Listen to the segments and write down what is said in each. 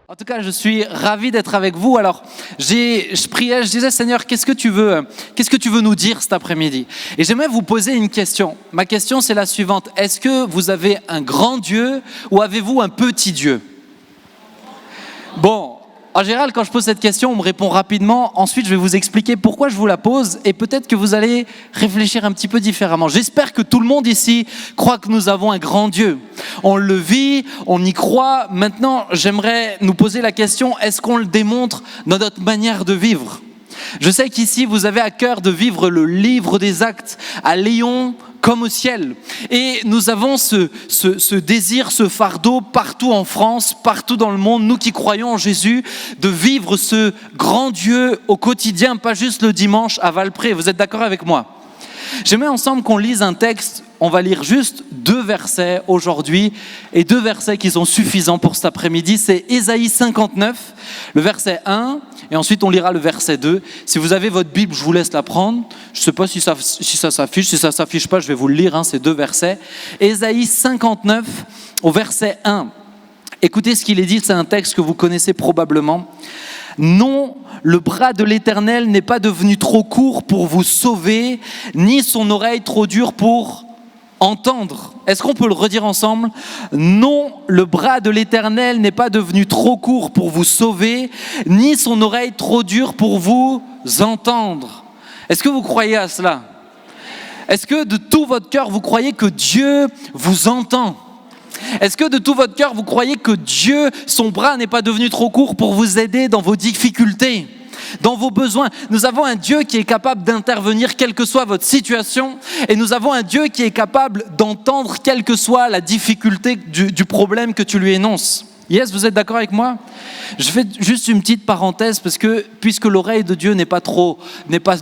En tout cas, je suis ravi d'être avec vous. Alors, je priais, je disais, Seigneur, qu'est-ce que tu veux nous dire cet après-midi? Et j'aimerais vous poser une question. Ma question, c'est la suivante. Est-ce que vous avez un grand Dieu ou avez-vous un petit Dieu? Bon, en général, quand je pose cette question, on me répond rapidement. Ensuite, je vais vous expliquer pourquoi je vous la pose et peut-être que vous allez réfléchir un petit peu différemment. J'espère que tout le monde ici croit que nous avons un grand Dieu. On le vit, on y croit. Maintenant, j'aimerais nous poser la question, est-ce qu'on le démontre dans notre manière de vivre? Je sais qu'ici, vous avez à cœur de vivre le livre des actes à Lyon comme au ciel. Et nous avons ce désir, ce fardeau partout en France, partout dans le monde, nous qui croyons en Jésus, de vivre ce grand Dieu au quotidien, pas juste le dimanche à Valpré. Vous êtes d'accord avec moi? J'aimerais ensemble qu'on lise un texte. On va lire juste 2 versets aujourd'hui et 2 versets qui sont suffisants pour cet après-midi. C'est Ésaïe 59, le verset 1 et ensuite on lira le verset 2. Si vous avez votre Bible, je vous laisse la prendre. Je ne sais pas si ça s'affiche. Si ça ne s'affiche pas, je vais vous le lire, ces 2 versets. Ésaïe 59 au verset 1. Écoutez ce qu'il est dit, c'est un texte que vous connaissez probablement. Non, le bras de l'Éternel n'est pas devenu trop court pour vous sauver, ni son oreille trop dure pour entendre. Est-ce qu'on peut le redire ensemble? Non, le bras de l'Éternel n'est pas devenu trop court pour vous sauver, ni son oreille trop dure pour vous entendre. Est-ce que vous croyez à cela? Est-ce que de tout votre cœur, vous croyez que Dieu vous entend? Est-ce que de tout votre cœur, vous croyez que Dieu, son bras n'est pas devenu trop court pour vous aider dans vos difficultés, dans vos besoins? Nous avons un Dieu qui est capable d'intervenir quelle que soit votre situation et nous avons un Dieu qui est capable d'entendre quelle que soit la difficulté du problème que tu lui énonces. Yes, vous êtes d'accord avec moi? Je fais juste une petite parenthèse parce que puisque l'oreille de Dieu n'est pas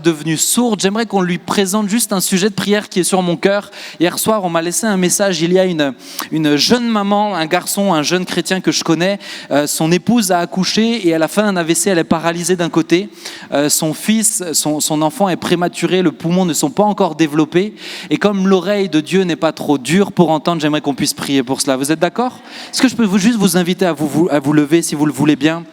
devenue sourde, j'aimerais qu'on lui présente juste un sujet de prière qui est sur mon cœur. Hier soir, on m'a laissé un message. Il y a une jeune maman, un garçon, un jeune chrétien que je connais. Son épouse a accouché et à la fin d'un AVC, elle est paralysée d'un côté. Son fils, son enfant est prématuré, les poumons ne sont pas encore développés. Et comme l'oreille de Dieu n'est pas trop dure pour entendre, j'aimerais qu'on puisse prier pour cela. Vous êtes d'accord? Est-ce que je peux juste vous inviter à vous lever si vous le voulez bien.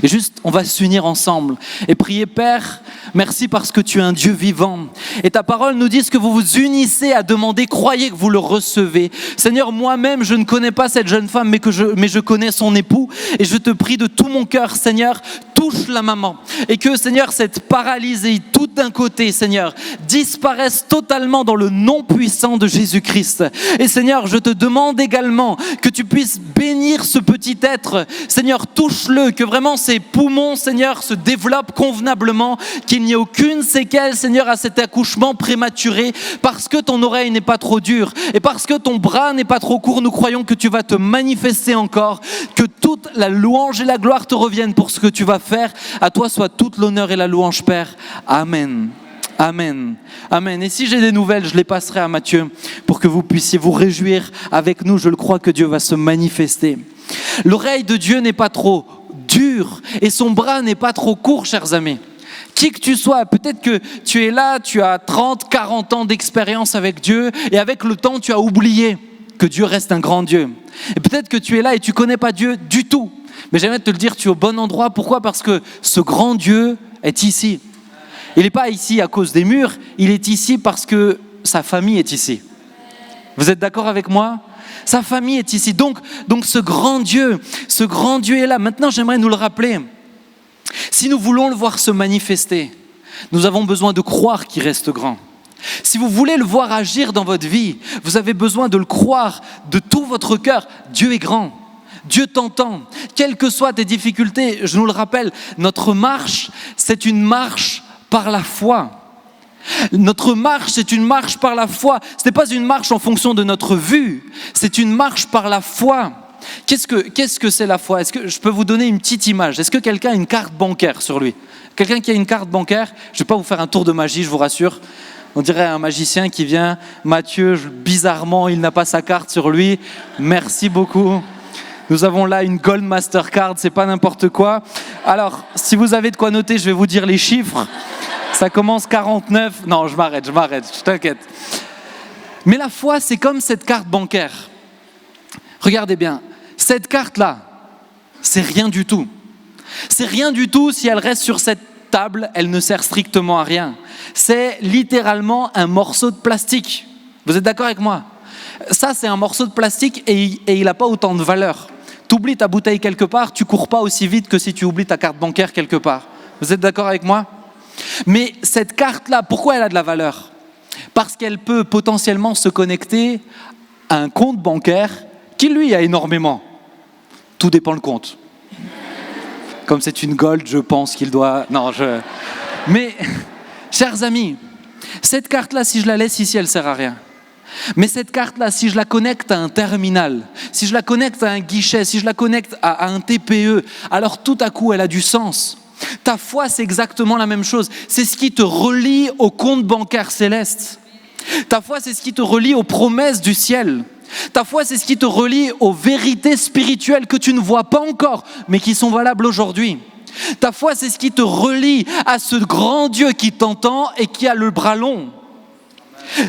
Et juste, on va s'unir ensemble et prier. Père, merci parce que tu es un Dieu vivant. Et ta parole nous dit que vous vous unissez à demander, croyez que vous le recevez. Seigneur, moi-même, je ne connais pas cette jeune femme, mais je connais son époux. Et je te prie de tout mon cœur, Seigneur, touche la maman. Et que, Seigneur, cette paralysie, tout d'un côté, Seigneur, disparaisse totalement dans le nom puissant de Jésus-Christ. Et Seigneur, je te demande également que tu puisses bénir ce petit être. Seigneur, touche-le, que vraiment ses poumons, Seigneur, se développent convenablement, qu'il n'y ait aucune séquelle, Seigneur, à cet accouchement prématuré, parce que ton oreille n'est pas trop dure et parce que ton bras n'est pas trop court. Nous croyons que tu vas te manifester encore, que toute la louange et la gloire te reviennent pour ce que tu vas faire. À toi soit toute l'honneur et la louange, Père. Amen. Amen. Amen. Et si j'ai des nouvelles, je les passerai à Matthieu pour que vous puissiez vous réjouir avec nous. Je le crois que Dieu va se manifester. L'oreille de Dieu n'est pas trop dure et son bras n'est pas trop court, chers amis. Qui que tu sois, peut-être que tu es là, tu as 30, 40 ans d'expérience avec Dieu et avec le temps, tu as oublié que Dieu reste un grand Dieu. Et peut-être que tu es là et tu ne connais pas Dieu du tout. Mais j'aimerais te le dire, tu es au bon endroit. Pourquoi? Parce que ce grand Dieu est ici. Il n'est pas ici à cause des murs, il est ici parce que sa famille est ici. Vous êtes d'accord avec moi? Sa famille est ici. Donc ce grand Dieu est là. Maintenant, j'aimerais nous le rappeler. Si nous voulons le voir se manifester, nous avons besoin de croire qu'il reste grand. Si vous voulez le voir agir dans votre vie, vous avez besoin de le croire de tout votre cœur. Dieu est grand. Dieu t'entend. Quelles que soient tes difficultés, je nous le rappelle, notre marche, c'est une marche par la foi. Notre marche, c'est une marche par la foi. Ce n'est pas une marche en fonction de notre vue, c'est une marche par la foi. Qu'est-ce que c'est la foi? Est-ce que je peux vous donner une petite image? Est-ce que quelqu'un a une carte bancaire sur lui? Quelqu'un qui a une carte bancaire? Je ne vais pas vous faire un tour de magie, je vous rassure. On dirait un magicien qui vient. Mathieu, bizarrement, il n'a pas sa carte sur lui. Merci beaucoup. Nous avons là une Gold Mastercard, c'est pas n'importe quoi. Alors, si vous avez de quoi noter, je vais vous dire les chiffres. Ça commence 49. Non, je m'arrête, je t'inquiète. Mais la foi, c'est comme cette carte bancaire. Regardez bien, cette carte-là, C'est rien du tout. C'est rien du tout si elle reste sur cette table, elle ne sert strictement à rien. C'est littéralement un morceau de plastique. Vous êtes d'accord avec moi? Ça, c'est un morceau de plastique et il n'a pas autant de valeur. Tu oublies ta bouteille quelque part, tu cours pas aussi vite que si tu oublies ta carte bancaire quelque part. Vous êtes d'accord avec moi? Mais cette carte-là, pourquoi elle a de la valeur? Parce qu'elle peut potentiellement se connecter à un compte bancaire qui, lui, a énormément. Tout dépend le compte. Comme c'est une gold, je pense qu'il doit... Mais, chers amis, cette carte-là, si je la laisse ici, elle ne sert à rien. Mais cette carte-là, si je la connecte à un terminal, si je la connecte à un guichet, si je la connecte à un TPE, alors tout à coup, elle a du sens. Ta foi, c'est exactement la même chose. C'est ce qui te relie au compte bancaire céleste. Ta foi, c'est ce qui te relie aux promesses du ciel. Ta foi, c'est ce qui te relie aux vérités spirituelles que tu ne vois pas encore, mais qui sont valables aujourd'hui. Ta foi, c'est ce qui te relie à ce grand Dieu qui t'entend et qui a le bras long.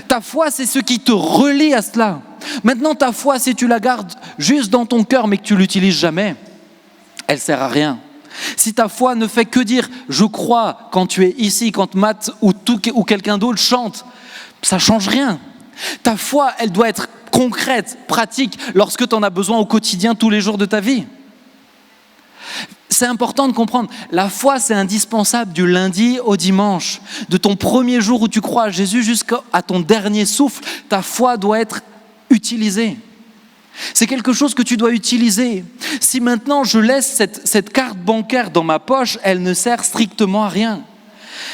Ta foi, c'est ce qui te relie à cela. Maintenant, ta foi, si tu la gardes juste dans ton cœur, mais que tu ne l'utilises jamais, elle ne sert à rien. Si ta foi ne fait que dire « je crois » quand tu es ici, quand Matt ou quelqu'un d'autre chante, ça ne change rien. Ta foi, elle doit être concrète, pratique, lorsque tu en as besoin au quotidien, tous les jours de ta vie. C'est important de comprendre, la foi c'est indispensable du lundi au dimanche. De ton premier jour où tu crois à Jésus jusqu'à ton dernier souffle, ta foi doit être utilisée. C'est quelque chose que tu dois utiliser. Si maintenant je laisse cette carte bancaire dans ma poche, elle ne sert strictement à rien.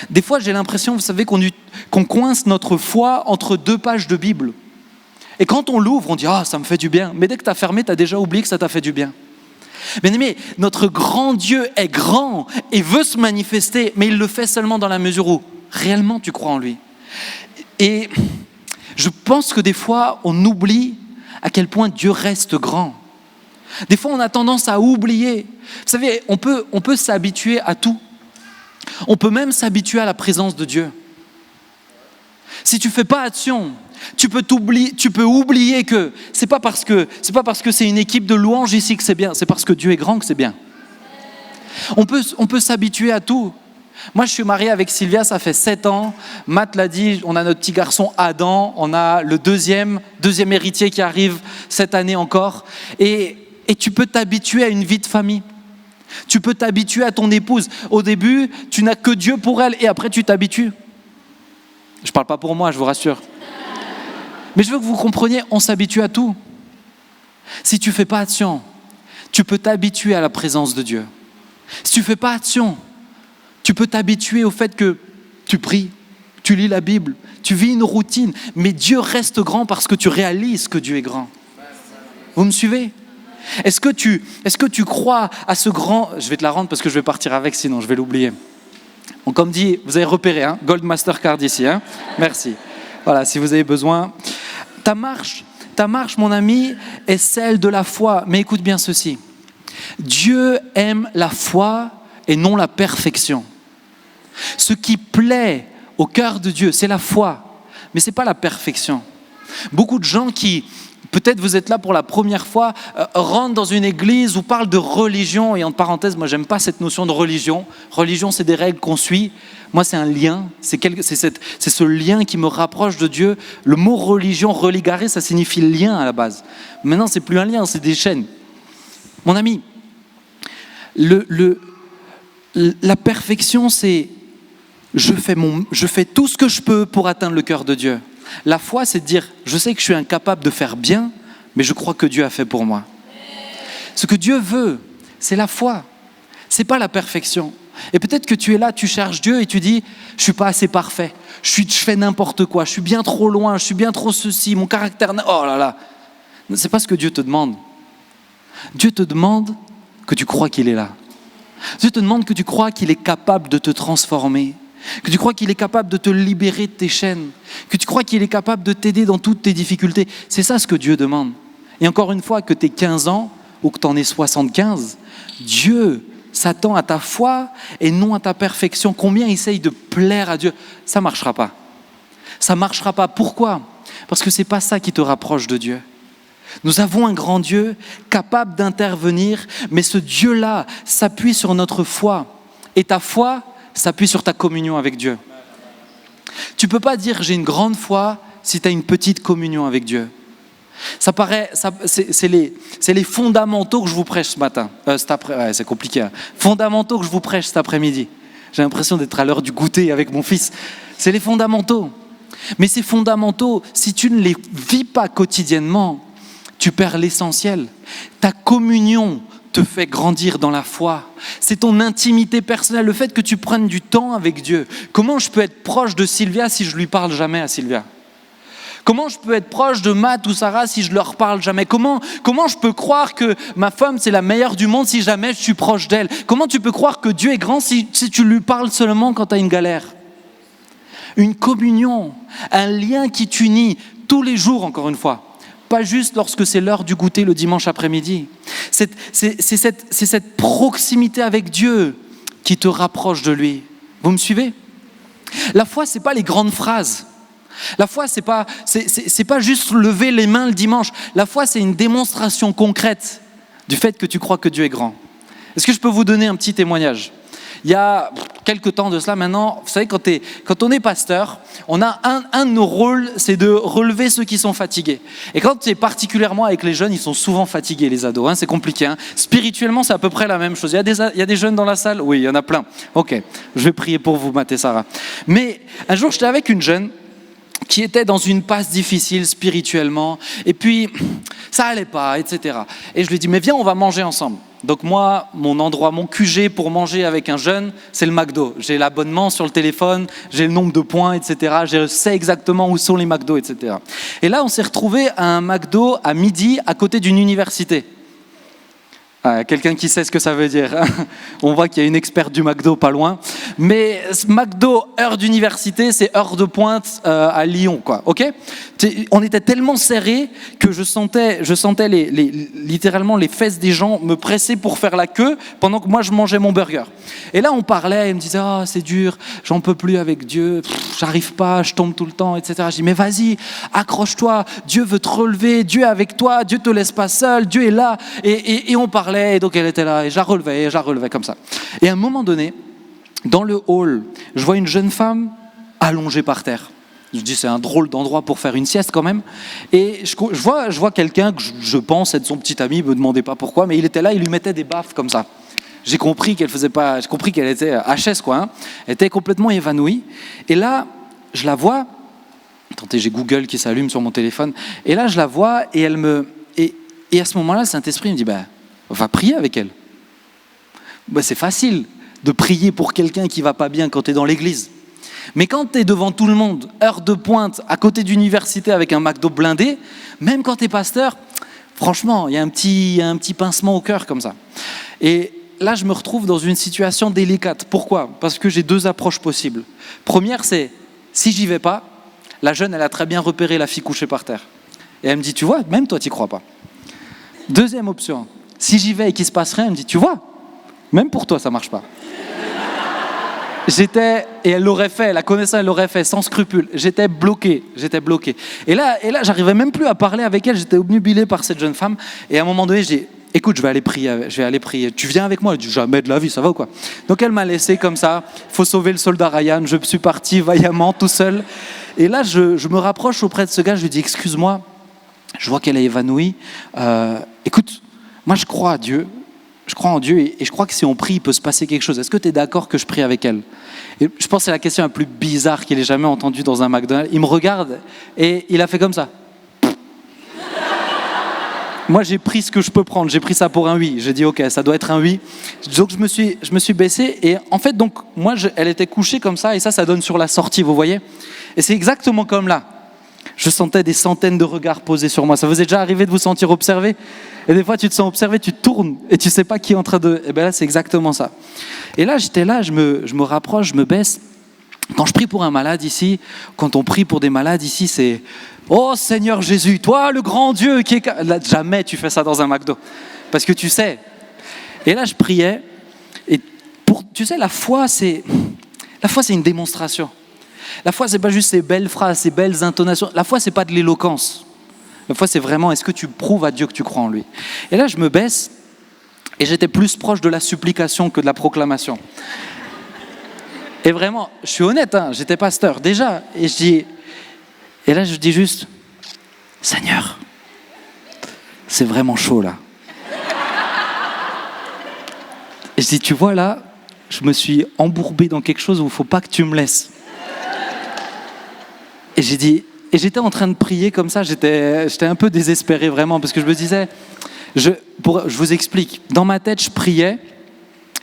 Des fois j'ai l'impression, vous savez, qu'on coince notre foi entre deux pages de Bible. Et quand on l'ouvre, on dit « Ah, ça me fait du bien ». Mais dès que tu as fermé, tu as déjà oublié que ça t'a fait du bien. Bien-aimé, notre grand Dieu est grand et veut se manifester, mais il le fait seulement dans la mesure où réellement tu crois en lui. Et je pense que des fois, on oublie à quel point Dieu reste grand. Des fois, on a tendance à oublier. Vous savez, on peut s'habituer à tout. On peut même s'habituer à la présence de Dieu. Si tu ne fais pas attention, tu peux oublier que c'est pas parce que c'est une équipe de louanges ici que c'est bien, c'est parce que Dieu est grand que c'est bien. On peut s'habituer à tout. Moi, je suis marié avec Sylvia, ça fait 7 ans. Matt l'a dit, on a notre petit garçon Adam, on a le deuxième héritier qui arrive cette année encore. Et tu peux t'habituer à une vie de famille. Tu peux t'habituer à ton épouse. Au début, tu n'as que Dieu pour elle et après tu t'habitues. Je ne parle pas pour moi, je vous rassure. Mais je veux que vous compreniez, on s'habitue à tout. Si tu ne fais pas attention, tu peux t'habituer à la présence de Dieu. Si tu ne fais pas attention, tu peux t'habituer au fait que tu pries, tu lis la Bible, tu vis une routine, mais Dieu reste grand parce que tu réalises que Dieu est grand. Vous me suivez ? Est-ce que tu crois à ce grand... Je vais te la rendre parce que je vais partir avec, sinon je vais l'oublier. Donc, comme dit, vous avez repéré, hein, Gold Mastercard ici. Hein, merci. Voilà, si vous avez besoin. Ta marche, mon ami, est celle de la foi. Mais écoute bien ceci. Dieu aime la foi et non la perfection. Ce qui plaît au cœur de Dieu, c'est la foi, mais ce n'est pas la perfection. Beaucoup de gens qui, peut-être vous êtes là pour la première fois, rentrent dans une église ou parlent de religion. Et entre parenthèses, moi, j'aime pas cette notion de religion. Religion, c'est des règles qu'on suit. Moi, c'est un lien. C'est ce lien qui me rapproche de Dieu. Le mot religion, religare, ça signifie lien à la base. Maintenant, c'est plus un lien, c'est des chaînes. Mon ami, la perfection, c'est je fais tout ce que je peux pour atteindre le cœur de Dieu. La foi, c'est de dire, je sais que je suis incapable de faire bien, mais je crois que Dieu a fait pour moi. Ce que Dieu veut, c'est la foi. C'est pas la perfection. Et peut-être que tu es là, tu cherches Dieu et tu dis, je suis pas assez parfait. Je fais n'importe quoi. Je suis bien trop loin. Je suis bien trop ceci. Mon caractère, oh là là. C'est pas ce que Dieu te demande. Dieu te demande que tu crois qu'il est là. Dieu te demande que tu crois qu'il est capable de te transformer, que tu crois qu'il est capable de te libérer de tes chaînes, que tu crois qu'il est capable de t'aider dans toutes tes difficultés. C'est ça ce que Dieu demande. Et encore une fois, que tu aies 15 ans ou que tu en aies 75, Dieu s'attend à ta foi et non à ta perfection. Combien essaye de plaire à Dieu? Ça ne marchera pas. Ça ne marchera pas. Pourquoi? Parce que ce n'est pas ça qui te rapproche de Dieu. Nous avons un grand Dieu capable d'intervenir, mais ce Dieu-là s'appuie sur notre foi. Et ta foi s'appuie sur ta communion avec Dieu. Tu ne peux pas dire j'ai une grande foi si tu as une petite communion avec Dieu. C'est les fondamentaux que je vous prêche ce matin. C'est compliqué. Hein. Fondamentaux que je vous prêche cet après-midi. J'ai l'impression d'être à l'heure du goûter avec mon fils. C'est les fondamentaux. Mais ces fondamentaux, si tu ne les vis pas quotidiennement, tu perds l'essentiel. Ta communion te fait grandir dans la foi. C'est ton intimité personnelle, le fait que tu prennes du temps avec Dieu. Comment je peux être proche de Sylvia si je ne lui parle jamais à Sylvia ? Comment je peux être proche de Matt ou Sarah si je ne leur parle jamais ? Comment je peux croire que ma femme c'est la meilleure du monde si jamais je suis proche d'elle ? Comment tu peux croire que Dieu est grand si tu lui parles seulement quand tu as une galère ? Une communion, un lien qui t'unit tous les jours, encore une fois. Pas juste lorsque c'est l'heure du goûter le dimanche après-midi. C'est cette proximité avec Dieu qui te rapproche de lui. Vous me suivez ? La foi, ce n'est pas les grandes phrases. La foi, c'est pas juste lever les mains le dimanche. La foi, c'est une démonstration concrète du fait que tu crois que Dieu est grand. Est-ce que je peux vous donner un petit témoignage ? Il y a quelques temps de cela maintenant, vous savez, quand on est pasteur, on a un de nos rôles, c'est de relever ceux qui sont fatigués. Et quand tu es particulièrement avec les jeunes, ils sont souvent fatigués, les ados, hein, c'est compliqué. Hein. Spirituellement, c'est à peu près la même chose. Il y a des jeunes dans la salle ? Oui, il y en a plein. Ok, je vais prier pour vous, Matt et Sarah. Mais un jour, j'étais avec une jeune qui était dans une passe difficile spirituellement, et puis ça allait pas, etc. Et je lui dis, mais viens, on va manger ensemble. Donc moi, mon endroit, mon QG pour manger avec un jeune, c'est le McDo. J'ai l'abonnement sur le téléphone, j'ai le nombre de points, etc. Je sais exactement où sont les McDo, etc. Et là, on s'est retrouvés à un McDo à midi, à côté d'une université. Quelqu'un qui sait ce que ça veut dire. On voit qu'il y a une experte du McDo pas loin. Mais McDo, heure d'université, c'est heure de pointe à Lyon, quoi. Ok ? On était tellement serrés que je sentais littéralement les fesses des gens me presser pour faire la queue pendant que moi je mangeais mon burger. Et là on parlait, il me disait c'est dur, j'en peux plus avec Dieu, j'arrive pas, je tombe tout le temps, etc. Je dis mais vas-y, accroche-toi, Dieu veut te relever, Dieu est avec toi, Dieu te laisse pas seul, Dieu est là. Et on parlait, et donc elle était là, et je la relevais comme ça. Et à un moment donné, dans le hall, je vois une jeune femme allongée par terre. Je dis c'est un drôle d'endroit pour faire une sieste quand même. Et je vois quelqu'un que je pense être son petit ami, ne me demandez pas pourquoi, mais il était là, il lui mettait des baffes comme ça. J'ai compris qu'elle était HS quoi. Hein. Elle était complètement évanouie. Et là, je la vois. Attendez, j'ai Google qui s'allume sur mon téléphone. Et là, je la vois et et à ce moment-là, le Saint-Esprit me dit va prier avec elle. C'est facile de prier pour quelqu'un qui va pas bien quand tu es dans l'église. Mais quand tu es devant tout le monde, heure de pointe, à côté d'université avec un McDo blindé, même quand tu es pasteur, franchement, il y a un petit pincement au cœur comme ça. Et là, je me retrouve dans une situation délicate. Pourquoi ? Parce que j'ai deux approches possibles. Première, c'est, si j'y vais pas, la jeune, elle a très bien repéré la fille couchée par terre. Et elle me dit, tu vois, même toi, tu n'y crois pas. Deuxième option, si j'y vais et qu'il ne se passe rien, elle me dit, tu vois, même pour toi, ça ne marche pas. Et elle l'aurait fait, elle la connaissait, elle l'aurait fait, sans scrupule. J'étais bloqué. Et là, j'arrivais même plus à parler avec elle, j'étais obnubilé par cette jeune femme. Et à un moment donné, je dis, écoute, je vais aller prier. Tu viens avec moi ? Elle dit, jamais de la vie, ça va ou quoi ? Donc elle m'a laissé comme ça, il faut sauver le soldat Ryan, je suis parti vaillamment, tout seul. Et là, je me rapproche auprès de ce gars, je lui dis, excuse-moi, je vois qu'elle est évanouie. Écoute, moi je crois à Dieu. Je crois en Dieu et je crois que si on prie, il peut se passer quelque chose. Est-ce que tu es d'accord que je prie avec elle ? Et je pense que c'est la question la plus bizarre qu'il ait jamais entendue dans un McDonald's. Il me regarde et il a fait comme ça. Moi, j'ai pris ce que je peux prendre. J'ai pris ça pour un oui. J'ai dit, ok, ça doit être un oui. Donc, je me suis baissé. Et en fait, donc, moi, elle était couchée comme ça. Et ça donne sur la sortie, vous voyez ? Et c'est exactement comme là. Je sentais des centaines de regards posés sur moi. Ça vous est déjà arrivé de vous sentir observé ? Et des fois, tu te sens observé, tu te tournes et tu ne sais pas qui est en train de... Et bien là, c'est exactement ça. Et là, j'étais là, je me rapproche, je me baisse. Quand je prie pour un malade ici, quand on prie pour des malades ici, c'est « Oh Seigneur Jésus, toi le grand Dieu qui est... » Là, jamais tu fais ça dans un McDo. Parce que tu sais. Et là, je priais. Et tu sais, la foi, c'est une démonstration. La foi, c'est pas juste ces belles phrases, ces belles intonations. La foi, c'est pas de l'éloquence. La foi, c'est vraiment, est-ce que tu prouves à Dieu que tu crois en lui? Et là, je me baisse et j'étais plus proche de la supplication que de la proclamation. Et vraiment, je suis honnête, hein, j'étais pasteur déjà. Et là, je dis juste, Seigneur, c'est vraiment chaud là. Et je dis, tu vois là, je me suis embourbé dans quelque chose où il ne faut pas que tu me laisses. Et j'ai dit, et j'étais en train de prier comme ça, j'étais un peu désespéré vraiment, parce que je me disais, je vous explique, dans ma tête, je priais,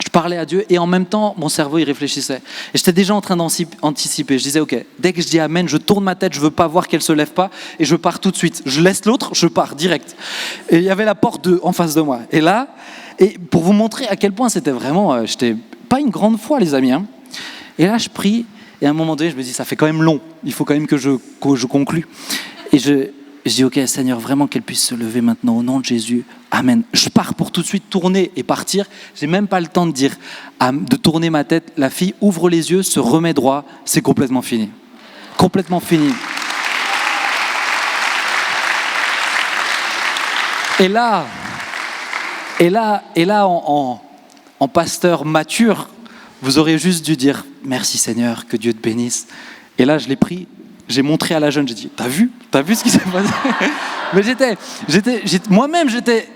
je parlais à Dieu, et en même temps, mon cerveau, il réfléchissait. Et j'étais déjà en train d'anticiper. Je disais, ok, dès que je dis Amen, je tourne ma tête, je ne veux pas voir qu'elle ne se lève pas, et je pars tout de suite. Je laisse l'autre, je pars direct. Et il y avait la porte en face de moi. Et là, et pour vous montrer à quel point c'était vraiment, j'étais pas une grande foi, les amis. Hein. Et là, je prie, et à un moment donné, je me dis, ça fait quand même long. Il faut quand même que je conclue. Et je dis, ok, Seigneur, vraiment qu'elle puisse se lever maintenant, au nom de Jésus. Amen. Je pars pour tout de suite tourner et partir. J'ai même pas le temps de dire, de tourner ma tête. La fille ouvre les yeux, se remet droit. C'est complètement fini. Complètement fini. Et là, en pasteur mature, vous aurez juste dû dire « Merci Seigneur, que Dieu te bénisse ». Et là, je l'ai pris, j'ai montré à la jeune, j'ai dit « T'as vu ce qui s'est passé ?» Mais moi-même, j'étais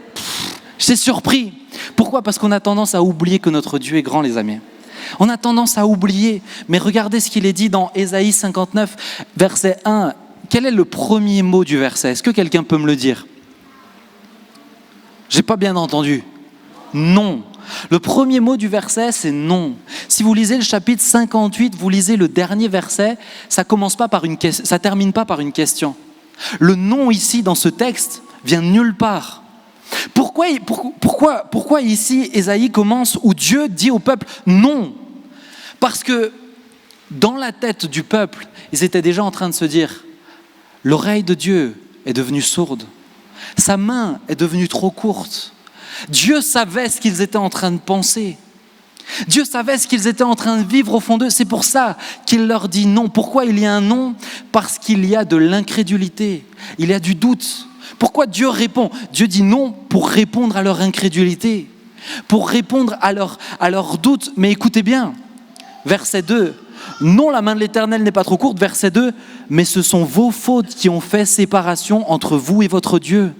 surpris. Pourquoi ? Parce qu'on a tendance à oublier que notre Dieu est grand, les amis. On a tendance à oublier. Mais regardez ce qu'il est dit dans Ésaïe 59, verset 1. Quel est le premier mot du verset ? Est-ce que quelqu'un peut me le dire ? J'ai pas bien entendu. Non. Le premier mot du verset, c'est non. Si vous lisez le chapitre 58, vous lisez le dernier verset, ça termine pas par une question. Le non ici, dans ce texte, vient de nulle part. Pourquoi ici, Ésaïe commence où Dieu dit au peuple non ? Parce que dans la tête du peuple, ils étaient déjà en train de se dire « L'oreille de Dieu est devenue sourde. Sa main est devenue trop courte. » Dieu savait ce qu'ils étaient en train de penser. Dieu savait ce qu'ils étaient en train de vivre au fond d'eux. C'est pour ça qu'il leur dit non. Pourquoi il y a un non ? Parce qu'il y a de l'incrédulité. Il y a du doute. Pourquoi Dieu répond ? Dieu dit non pour répondre à leur incrédulité, pour répondre à leur doute. Mais écoutez bien, verset 2. Non, la main de l'Éternel n'est pas trop courte. Verset 2. Mais ce sont vos fautes qui ont fait séparation entre vous et votre Dieu.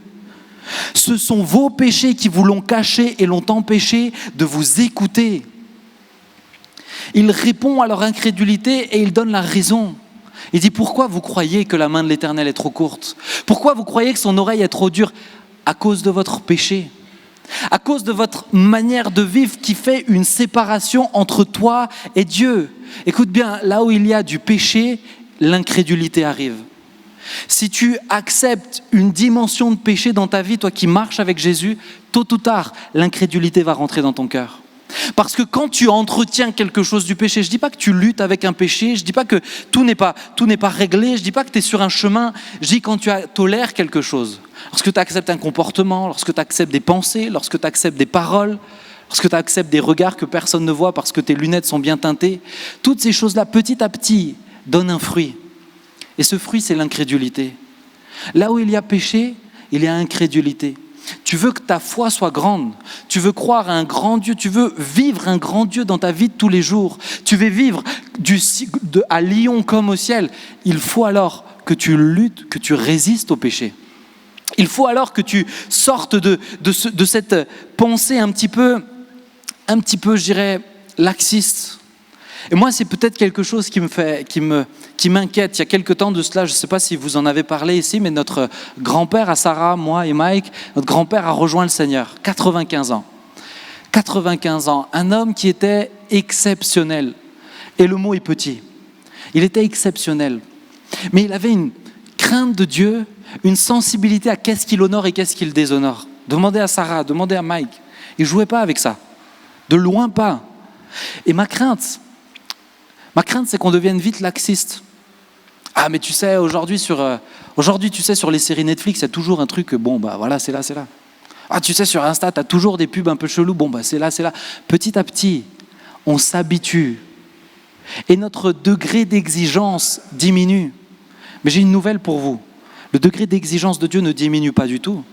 Ce sont vos péchés qui vous l'ont caché et l'ont empêché de vous écouter. Il répond à leur incrédulité et il donne la raison. Il dit, pourquoi vous croyez que la main de l'Éternel est trop courte ? Pourquoi vous croyez que son oreille est trop dure ? À cause de votre péché. À cause de votre manière de vivre qui fait une séparation entre toi et Dieu. Écoute bien, là où il y a du péché, l'incrédulité arrive. Si tu acceptes une dimension de péché dans ta vie, toi qui marches avec Jésus, tôt ou tard, l'incrédulité va rentrer dans ton cœur. Parce que quand tu entretiens quelque chose du péché, je ne dis pas que tu luttes avec un péché, je ne dis pas que tout n'est pas réglé, je ne dis pas que tu es sur un chemin, je dis quand tu tolères quelque chose. Lorsque tu acceptes un comportement, lorsque tu acceptes des pensées, lorsque tu acceptes des paroles, lorsque tu acceptes des regards que personne ne voit parce que tes lunettes sont bien teintées, toutes ces choses-là, petit à petit, donnent un fruit. Et ce fruit, c'est l'incrédulité. Là où il y a péché, il y a incrédulité. Tu veux que ta foi soit grande. Tu veux croire à un grand Dieu. Tu veux vivre un grand Dieu dans ta vie de tous les jours. Tu veux vivre à Lyon comme au ciel. Il faut alors que tu luttes, que tu résistes au péché. Il faut alors que tu sortes de cette pensée un petit peu, je dirais, laxiste. Et moi, c'est peut-être quelque chose qui m'inquiète. Il y a quelque temps de cela, je ne sais pas si vous en avez parlé ici, mais notre grand-père, à Sarah, moi et Mike, notre grand-père a rejoint le Seigneur, 95 ans. 95 ans, un homme qui était exceptionnel. Et le mot est petit. Il était exceptionnel. Mais il avait une crainte de Dieu, une sensibilité à qu'est-ce qu'il honore et qu'est-ce qu'il déshonore. Demandez à Sarah, demandez à Mike. Il ne jouait pas avec ça. De loin pas. Et ma crainte, c'est qu'on devienne vite laxiste. Ah, mais tu sais, aujourd'hui, tu sais, sur les séries Netflix, il y a toujours un truc, voilà, c'est là. Ah, tu sais, sur Insta, tu as toujours des pubs un peu chelous, c'est là. Petit à petit, on s'habitue. Et notre degré d'exigence diminue. Mais j'ai une nouvelle pour vous. Le degré d'exigence de Dieu ne diminue pas du tout.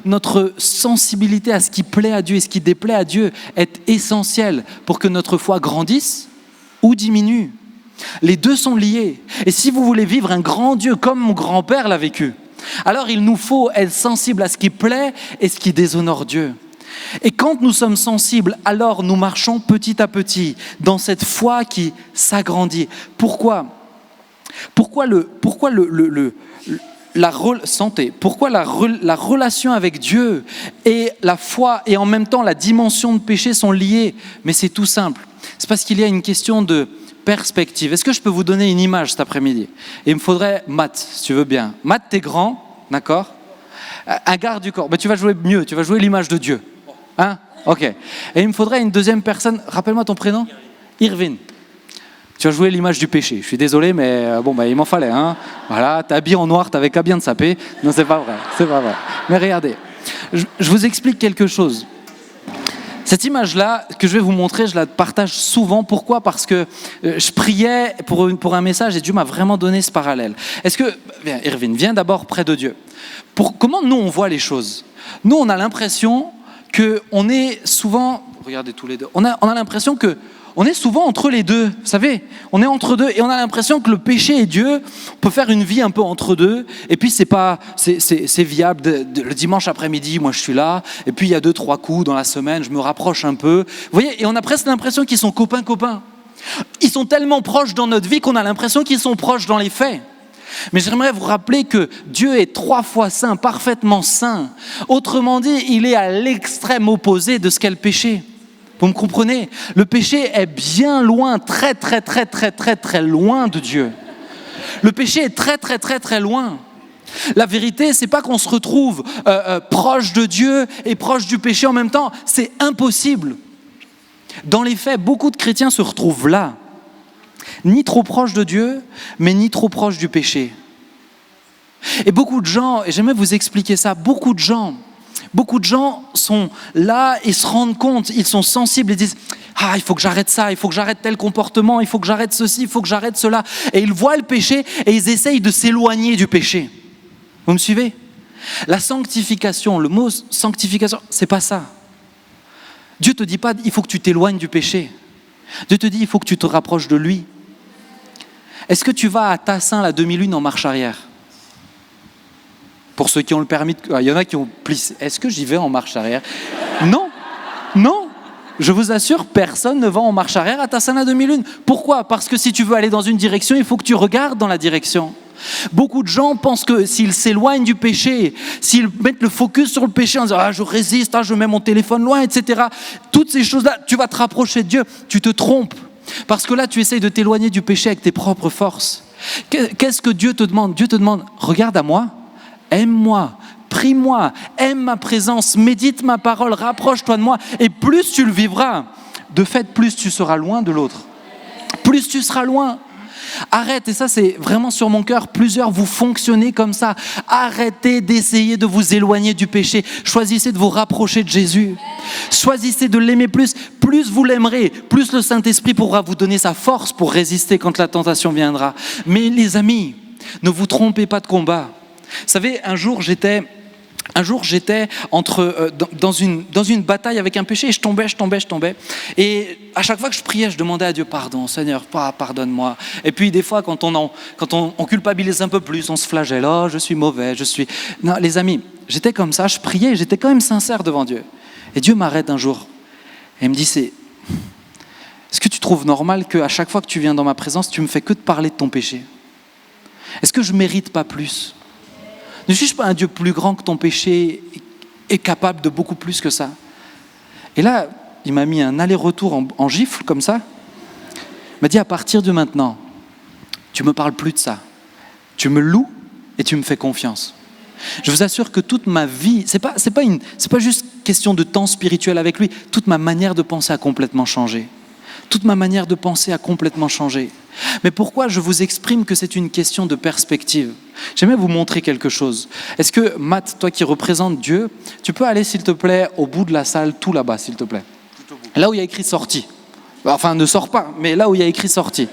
Notre sensibilité à ce qui plaît à Dieu et ce qui déplaît à Dieu est essentielle pour que notre foi grandisse ou diminue. Les deux sont liés. Et si vous voulez vivre un grand Dieu comme mon grand-père l'a vécu, alors il nous faut être sensibles à ce qui plaît et ce qui déshonore Dieu. Et quand nous sommes sensibles, alors nous marchons petit à petit dans cette foi qui s'agrandit. Pourquoi la relation avec Dieu et la foi et en même temps la dimension de péché sont liées? Mais c'est tout simple. C'est parce qu'il y a une question de perspective. Est-ce que je peux vous donner une image cet après-midi? Et il me faudrait Matt, si tu veux bien. Matt, t'es grand, d'accord? Un garde du corps. Mais tu vas jouer mieux, tu vas jouer l'image de Dieu. Hein? Ok. Et il me faudrait une deuxième personne. Rappelle-moi ton prénom. Irvine. Tu vas jouer l'image du péché. Je suis désolé, mais il m'en fallait. Hein. Voilà, t'es habillé en noir, t'avais qu'à bien te saper. Non, c'est pas vrai. Mais regardez, je vous explique quelque chose. Cette image-là que je vais vous montrer, je la partage souvent. Pourquoi? Parce que je priais pour un message et Dieu m'a vraiment donné ce parallèle. Viens, Irvine, viens d'abord près de Dieu. Comment nous, on voit les choses? Nous, on a l'impression qu'on est souvent... Regardez tous les deux. On a l'impression qu'on est souvent entre les deux. Vous savez, on est entre deux et on a l'impression que le péché et Dieu, on peut faire une vie un peu entre deux. Et puis, c'est viable. Le dimanche après-midi, moi, je suis là. Et puis, il y a 2-3 coups dans la semaine. Je me rapproche un peu. Vous voyez, et on a presque l'impression qu'ils sont copains. Ils sont tellement proches dans notre vie qu'on a l'impression qu'ils sont proches dans les faits. Mais j'aimerais vous rappeler que Dieu est 3 fois saint, parfaitement saint. Autrement dit, il est à l'extrême opposé de ce qu'est le péché. Vous me comprenez? Le péché est bien loin, très loin de Dieu. Le péché est très loin. La vérité, c'est pas qu'on se retrouve proche de Dieu et proche du péché en même temps. C'est impossible. Dans les faits, beaucoup de chrétiens se retrouvent là. Ni trop proche de Dieu, mais ni trop proche du péché. Et beaucoup de gens, et j'aimerais vous expliquer ça, beaucoup de gens sont là et se rendent compte, ils sont sensibles et disent « Ah, il faut que j'arrête ça, il faut que j'arrête tel comportement, il faut que j'arrête ceci, il faut que j'arrête cela. » Et ils voient le péché et ils essayent de s'éloigner du péché. Vous me suivez? La sanctification, le mot sanctification, c'est pas ça. Dieu te dit pas « Il faut que tu t'éloignes du péché ». Dieu te dit « Il faut que tu te rapproches de lui ». Est-ce que tu vas à Tassin la demi-lune en marche arrière? Pour ceux qui ont le permis, il y en a qui ont plissé. Est-ce que j'y vais en marche arrière? Non. Je vous assure, personne ne va en marche arrière à Tassin la demi-lune. Pourquoi? Parce que si tu veux aller dans une direction, il faut que tu regardes dans la direction. Beaucoup de gens pensent que s'ils s'éloignent du péché, s'ils mettent le focus sur le péché en disant « Ah, je résiste, je mets mon téléphone loin, etc. » Toutes ces choses-là, tu vas te rapprocher de Dieu. Tu te trompes. Parce que là, tu essayes de t'éloigner du péché avec tes propres forces. Qu'est-ce que Dieu te demande? Dieu te demande « Regarde à moi, aime-moi, prie-moi, aime ma présence, médite ma parole, rapproche-toi de moi. » Et plus tu le vivras, de fait, plus tu seras loin de l'autre. Plus tu seras loin. Arrête, et ça c'est vraiment sur mon cœur, plusieurs vous fonctionnez comme ça. Arrêtez d'essayer de vous éloigner du péché. Choisissez de vous rapprocher de Jésus. Choisissez de l'aimer plus. Plus vous l'aimerez, plus le Saint-Esprit pourra vous donner sa force pour résister quand la tentation viendra. Mais les amis, ne vous trompez pas de combat. Vous savez, un jour j'étais dans une bataille avec un péché et je tombais. Et à chaque fois que je priais, je demandais à Dieu pardon, Seigneur, pardonne-moi. Et puis des fois, quand on culpabilise un peu plus, on se flagelle. Oh, je suis mauvais, Non, les amis, j'étais comme ça, je priais, j'étais quand même sincère devant Dieu. Et Dieu m'arrête un jour et il me dit est-ce que tu trouves normal qu'à chaque fois que tu viens dans ma présence, tu me fais que de parler de ton péché? Est-ce que je mérite pas plus? Ne suis-je pas un Dieu plus grand que ton péché est capable de beaucoup plus que ça? Et là, il m'a mis un aller-retour en gifle comme ça. Il m'a dit à partir de maintenant, tu me parles plus de ça. Tu me loues et tu me fais confiance. Je vous assure que toute ma vie, c'est pas juste question de temps spirituel avec lui. Toute ma manière de penser a complètement changé. Mais pourquoi je vous exprime que c'est une question de perspective? J'aimerais vous montrer quelque chose. Est-ce que, Matt, toi qui représentes Dieu, tu peux aller, s'il te plaît, au bout de la salle, tout là-bas, s'il te plaît. Là où il y a écrit « sortie ». Enfin, ne sors pas, mais là où il y a écrit « sortie ».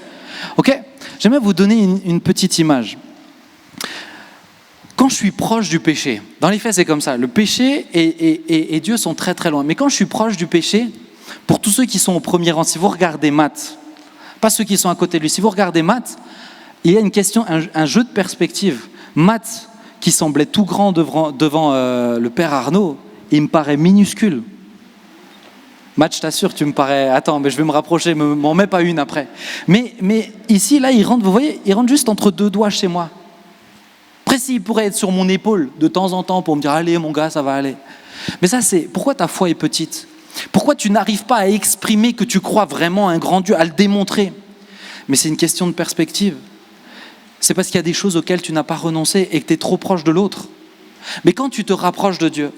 Ok? J'aimerais vous donner une petite image. quand je suis proche du péché, dans les faits c'est comme ça, le péché et Dieu sont très très loin. Mais quand je suis proche du péché, pour tous ceux qui sont au premier rang, si vous regardez Matt, pas ceux qui sont à côté de lui, si vous regardez Matt, il y a une question, un jeu de perspective. Matt, qui semblait tout grand devant le père Arnaud, il me paraît minuscule. Matt, je t'assure, tu me parais... Attends, mais je vais me rapprocher, m'en mets pas une après. Mais ici, là, il rentre, vous voyez, il rentre juste entre deux doigts chez moi. Après, s'il pourrait être sur mon épaule de temps en temps pour me dire « Allez, mon gars, ça va aller ». Mais ça, c'est... Pourquoi ta foi est petite ? Pourquoi tu n'arrives pas à exprimer que tu crois vraiment à un grand Dieu, à le démontrer ? Mais c'est une question de perspective. C'est parce qu'il y a des choses auxquelles tu n'as pas renoncé et que tu es trop proche de l'autre. Mais quand tu te rapproches de Dieu,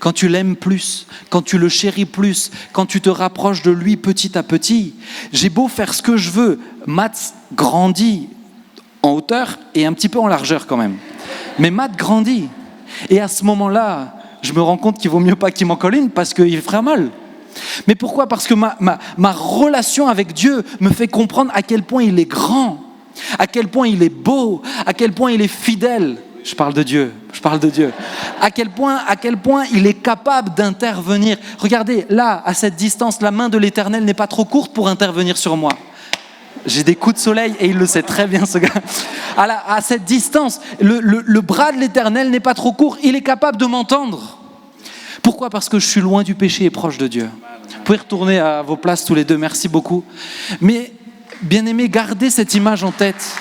quand tu l'aimes plus, quand tu le chéris plus, quand tu te rapproches de lui petit à petit, j'ai beau faire ce que je veux, Matt grandit en hauteur et un petit peu en largeur quand même. Mais Matt grandit. Et à ce moment-là, je me rends compte qu'il vaut mieux pas qu'il m'en colle une parce qu'il fera mal. Mais pourquoi ? Parce que ma relation avec Dieu me fait comprendre à quel point il est grand, à quel point il est beau, à quel point il est fidèle. Je parle de Dieu. À quel point il est capable d'intervenir. Regardez, là, à cette distance, la main de l'Éternel n'est pas trop courte pour intervenir sur moi. J'ai des coups de soleil et il le sait très bien, ce gars. À cette distance, le bras de l'Éternel n'est pas trop court. Il est capable de m'entendre. Pourquoi ? Parce que je suis loin du péché et proche de Dieu. Vous pouvez retourner à vos places tous les deux. Merci beaucoup. Mais, bien-aimés, gardez cette image en tête.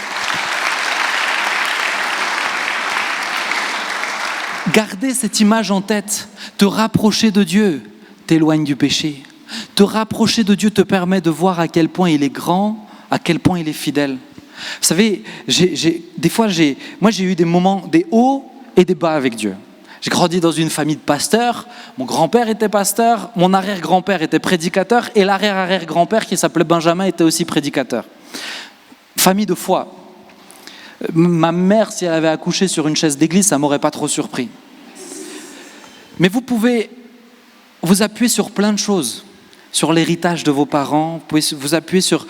Gardez cette image en tête. Te rapprocher de Dieu t'éloigne du péché. Te rapprocher de Dieu te permet de voir à quel point il est grand, à quel point il est fidèle. Vous savez, moi j'ai eu des moments, des hauts et des bas avec Dieu. J'ai grandi dans une famille de pasteurs. Mon grand-père était pasteur, mon arrière-grand-père était prédicateur et l'arrière-arrière-grand-père qui s'appelait Benjamin était aussi prédicateur. Famille de foi. Ma mère, si elle avait accouché sur une chaise d'église, ça ne m'aurait pas trop surpris. Mais vous pouvez vous appuyer sur plein de choses, sur l'héritage de vos parents, vous pouvez vous appuyer sur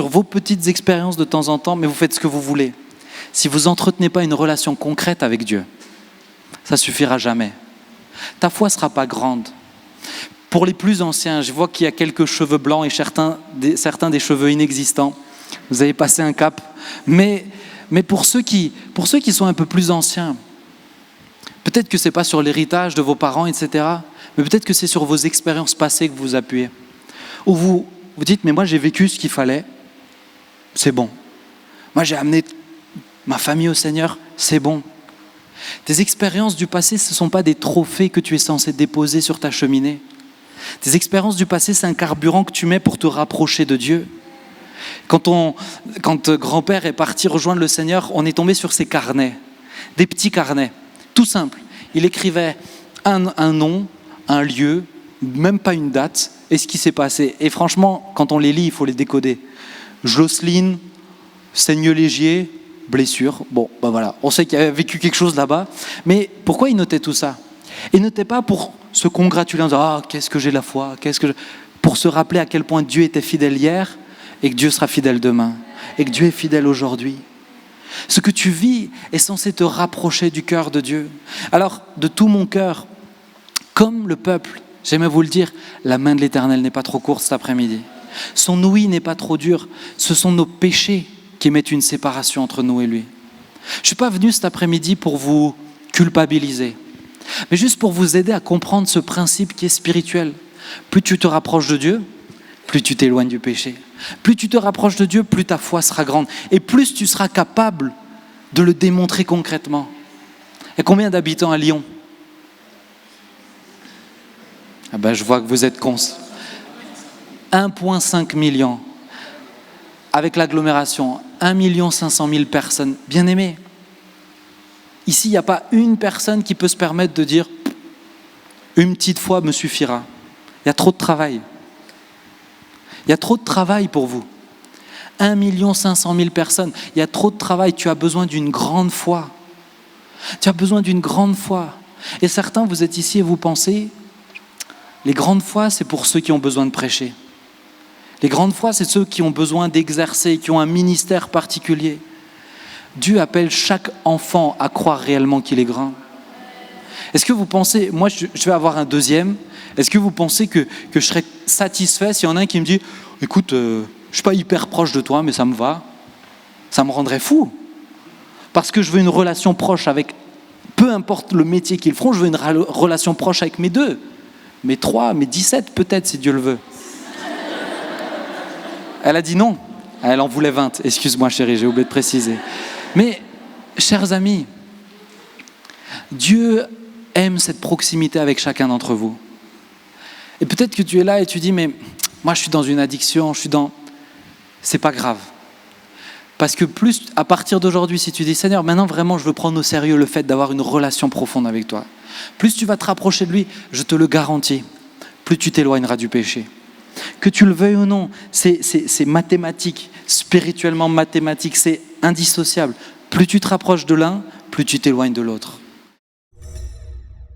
vos petites expériences de temps en temps, mais vous faites ce que vous voulez. Si vous n'entretenez pas une relation concrète avec Dieu, ça ne suffira jamais. Ta foi ne sera pas grande. Pour les plus anciens, je vois qu'il y a quelques cheveux blancs et certains des cheveux inexistants. Vous avez passé un cap. Mais pour ceux qui sont un peu plus anciens, peut-être que ce n'est pas sur l'héritage de vos parents, etc., mais peut-être que c'est sur vos expériences passées que vous vous appuyez. Ou vous dites, mais moi j'ai vécu ce qu'il fallait, c'est bon. Moi j'ai amené ma famille au Seigneur, c'est bon. Tes expériences du passé, ce ne sont pas des trophées que tu es censé déposer sur ta cheminée. Tes expériences du passé, c'est un carburant que tu mets pour te rapprocher de Dieu. Quand grand-père est parti rejoindre le Seigneur, on est tombé sur ses carnets, des petits carnets, tout simple. Il écrivait un nom, un lieu, même pas une date, et ce qui s'est passé. Et franchement, quand on les lit, il faut les décoder. Jocelyne, Seigneux-Légier, blessure. Bon, ben voilà, on sait qu'il avait vécu quelque chose là-bas. Mais pourquoi il notait tout ça ? Il notait pas pour se congratuler en disant « Ah, qu'est-ce que j'ai la foi ?» Pour se rappeler à quel point Dieu était fidèle hier et que Dieu sera fidèle demain et que Dieu est fidèle aujourd'hui. Ce que tu vis est censé te rapprocher du cœur de Dieu. Alors, de tout mon cœur, comme le peuple, j'aimais vous le dire, la main de l'Éternel n'est pas trop courte cet après-midi. Son ouïe n'est pas trop dure. Ce sont nos péchés qui mettent une séparation entre nous et lui. Je ne suis pas venu cet après-midi pour vous culpabiliser, mais juste pour vous aider à comprendre ce principe qui est spirituel. Plus tu te rapproches de Dieu, plus tu t'éloignes du péché. Plus tu te rapproches de Dieu, plus ta foi sera grande. Et plus tu seras capable de le démontrer concrètement. Et combien d'habitants à Lyon ? Ah ben, je vois que vous êtes cons. 1,5 million. Avec l'agglomération, 1 500 000 personnes. Bien aimés. Ici, il n'y a pas une personne qui peut se permettre de dire « une petite foi me suffira ». Il y a trop de travail. Il y a trop de travail pour vous. 1 500 000 personnes. Il y a trop de travail. Tu as besoin d'une grande foi. Tu as besoin d'une grande foi. Et certains, vous êtes ici et vous pensez, les grandes foi, c'est pour ceux qui ont besoin de prêcher. Les grandes foi, c'est ceux qui ont besoin d'exercer, qui ont un ministère particulier. Dieu appelle chaque enfant à croire réellement qu'il est grand. Est-ce que vous pensez, moi je vais avoir un deuxième, est-ce que vous pensez que je serais satisfait s'il y en a un qui me dit « Écoute, je ne suis pas hyper proche de toi, mais ça me va ». Ça me rendrait fou. Parce que je veux une relation proche avec, peu importe le métier qu'ils feront, je veux une relation proche avec mes 2, mes 3, mes 17 peut-être si Dieu le veut. Elle a dit non. Elle en voulait 20. Excuse-moi chérie, j'ai oublié de préciser. Mais, chers amis, Dieu aime cette proximité avec chacun d'entre vous. Et peut-être que tu es là et tu dis, mais moi je suis dans une addiction, c'est pas grave. Parce que plus, à partir d'aujourd'hui, si tu dis, Seigneur, maintenant vraiment je veux prendre au sérieux le fait d'avoir une relation profonde avec toi, plus tu vas te rapprocher de lui, je te le garantis, plus tu t'éloigneras du péché. Que tu le veuilles ou non, c'est mathématique, spirituellement mathématique, c'est indissociable. Plus tu te rapproches de l'un, plus tu t'éloignes de l'autre.